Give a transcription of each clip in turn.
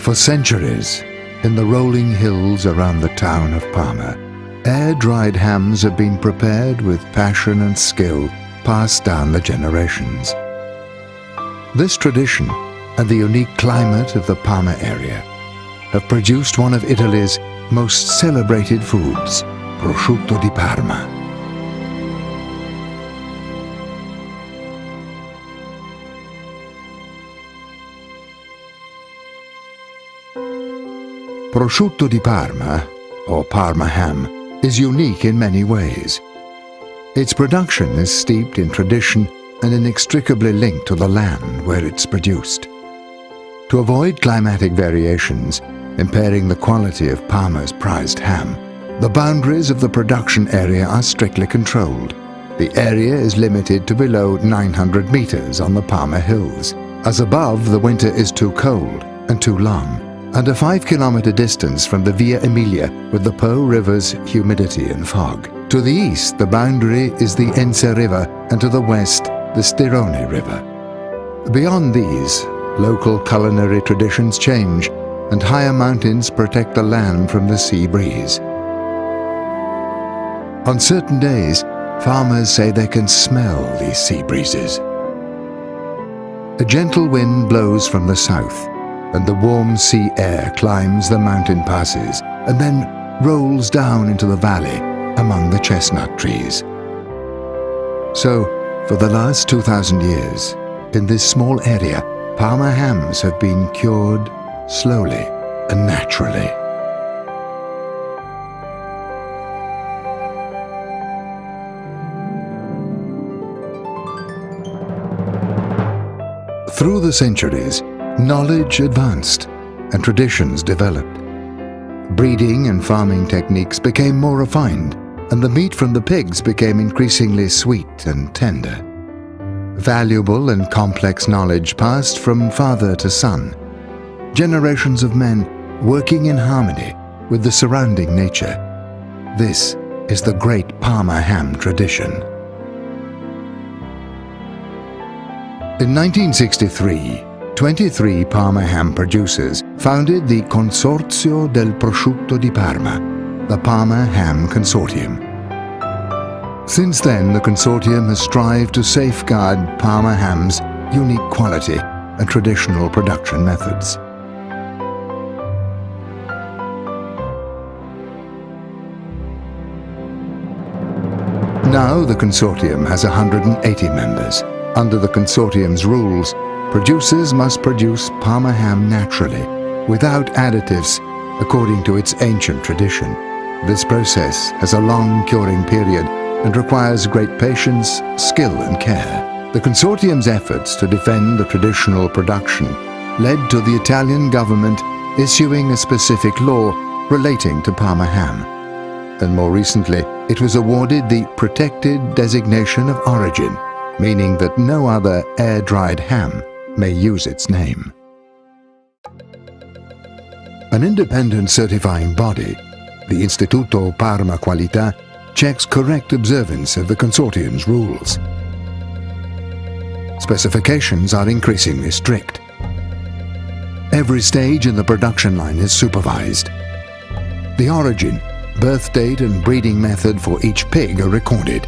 For centuries, in the rolling hills around the town of Parma, air-dried hams have been prepared with passion and skill passed down the generations. This tradition and the unique climate of the Parma area have produced one of Italy's most celebrated foods, prosciutto di Parma. Prosciutto di Parma, or Parma ham, is unique in many ways. Its production is steeped in tradition and inextricably linked to the land where it's produced. To avoid climatic variations impairing the quality of Parma's prized ham, the boundaries of the production area are strictly controlled. The area is limited to below 900 meters on the Parma hills, as above the winter is too cold and too long, and a 5-kilometer distance from the Via Emilia with the Po River's humidity and fog. To the east, the boundary is the Ense River, and to the west, the Stirone River. Beyond these, local culinary traditions change, and higher mountains protect the land from the sea breeze. On certain days, farmers say they can smell these sea breezes. A gentle wind blows from the south, and the warm sea air climbs the mountain passes and then rolls down into the valley among the chestnut trees. So, for the last 2,000 years, in this small area, Parma hams have been cured slowly and naturally. Through the centuries, knowledge advanced and traditions developed. Breeding and farming techniques became more refined, and the meat from the pigs became increasingly sweet and tender. Valuable and complex knowledge passed from father to son. Generations of men working in harmony with the surrounding nature. This is the great Parma ham tradition. In 1963, 23 Parma ham producers founded the Consorzio del Prosciutto di Parma, the Parma Ham Consortium. Since then, the consortium has strived to safeguard Parma ham's unique quality and traditional production methods. Now the consortium has 180 members. Under the consortium's rules, producers must produce Parma ham naturally, without additives, according to its ancient tradition. This process has a long curing period and requires great patience, skill and care. The consortium's efforts to defend the traditional production led to the Italian government issuing a specific law relating to Parma ham. And more recently, it was awarded the Protected Designation of Origin, meaning that no other air-dried ham may use its name. An independent certifying body, the Istituto Parma Qualità, checks correct observance of the consortium's rules. Specifications are increasingly strict. Every stage in the production line is supervised. The origin, birth date and breeding method for each pig are recorded.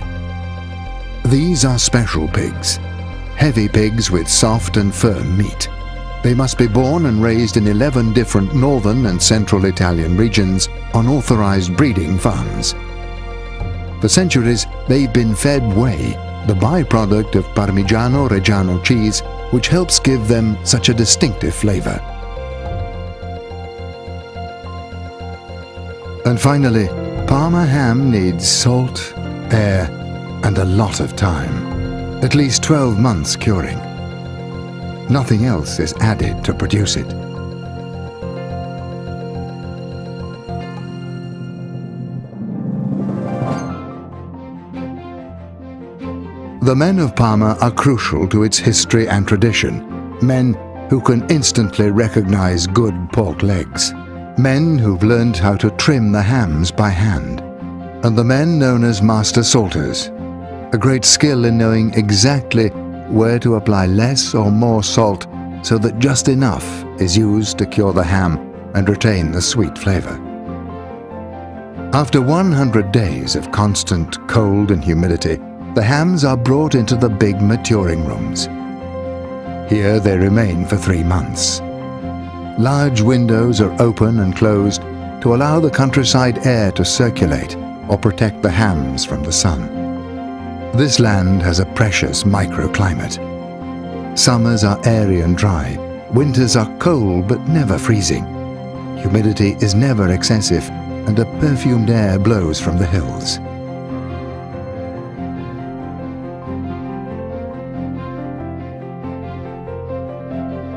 These are special pigs, heavy pigs with soft and firm meat. They must be born and raised in 11 different northern and central Italian regions on authorized breeding farms. For centuries, they've been fed whey, the byproduct of Parmigiano Reggiano cheese, which helps give them such a distinctive flavor. And finally, Parma ham needs salt, air, and a lot of time. At least 12 months curing. Nothing else is added to produce it. The men of Parma are crucial to its history and tradition. Men who can instantly recognize good pork legs. Men who've learned how to trim the hams by hand. And the men known as master salters. A great skill in knowing exactly where to apply less or more salt so that just enough is used to cure the ham and retain the sweet flavor. After 100 days of constant cold and humidity, the hams are brought into the big maturing rooms. Here they remain for 3 months. Large windows are open and closed to allow the countryside air to circulate or protect the hams from the sun. This land has a precious microclimate. Summers are airy and dry, winters are cold but never freezing. Humidity is never excessive, and a perfumed air blows from the hills.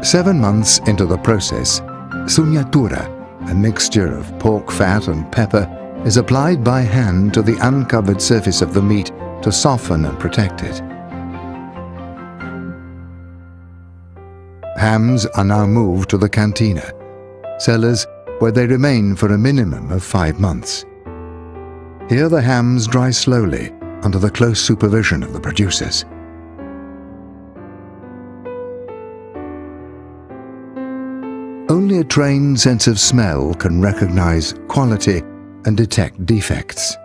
Seven months into the process, sugnatura, a mixture of pork fat and pepper, is applied by hand to the uncovered surface of the meat to soften and protect it. Hams are now moved to the cantina, cellars where they remain for a minimum of 5 months. Here the hams dry slowly under the close supervision of the producers. Only a trained sense of smell can recognize quality and detect defects.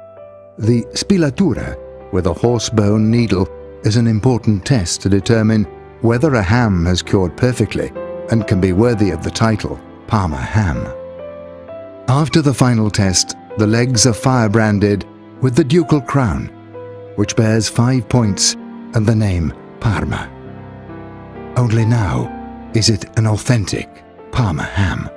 The spilatura with a horse-bone needle is an important test to determine whether a ham has cured perfectly and can be worthy of the title Parma ham. After the final test, the legs are fire-branded with the ducal crown, which bears 5 points and the name Parma. Only now is it an authentic Parma ham.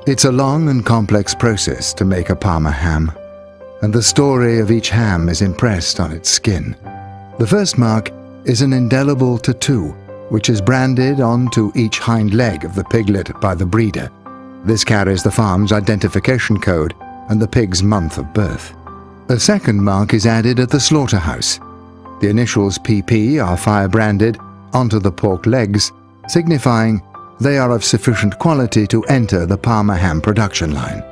It's a long and complex process to make a Parma ham, and the story of each ham is impressed on its skin. The first mark is an indelible tattoo, which is branded onto each hind leg of the piglet by the breeder. This carries the farm's identification code and the pig's month of birth. A second mark is added at the slaughterhouse. The initials PP are fire-branded onto the pork legs, signifying they are of sufficient quality to enter the Parma ham production line.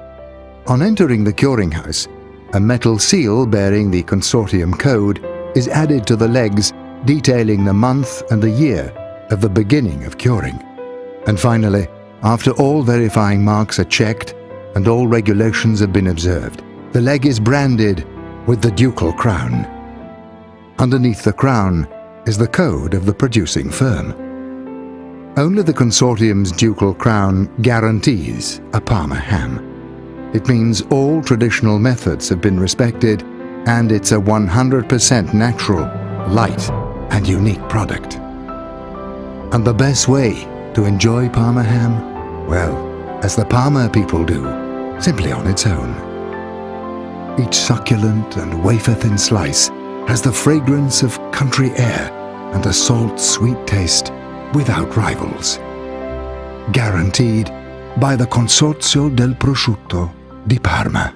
On entering the curing house, a metal seal bearing the consortium code is added to the legs, detailing the month and the year of the beginning of curing. And finally, after all verifying marks are checked and all regulations have been observed, the leg is branded with the ducal crown. Underneath the crown is the code of the producing firm. Only the consortium's ducal crown guarantees a Parma ham. It means all traditional methods have been respected, and it's a 100% natural, light, and unique product. And the best way to enjoy Parma ham? Well, as the Parma people do, simply on its own. Each succulent and wafer-thin slice has the fragrance of country air and a salt-sweet taste without rivals. Guaranteed by the Consorzio del Prosciutto di Parma.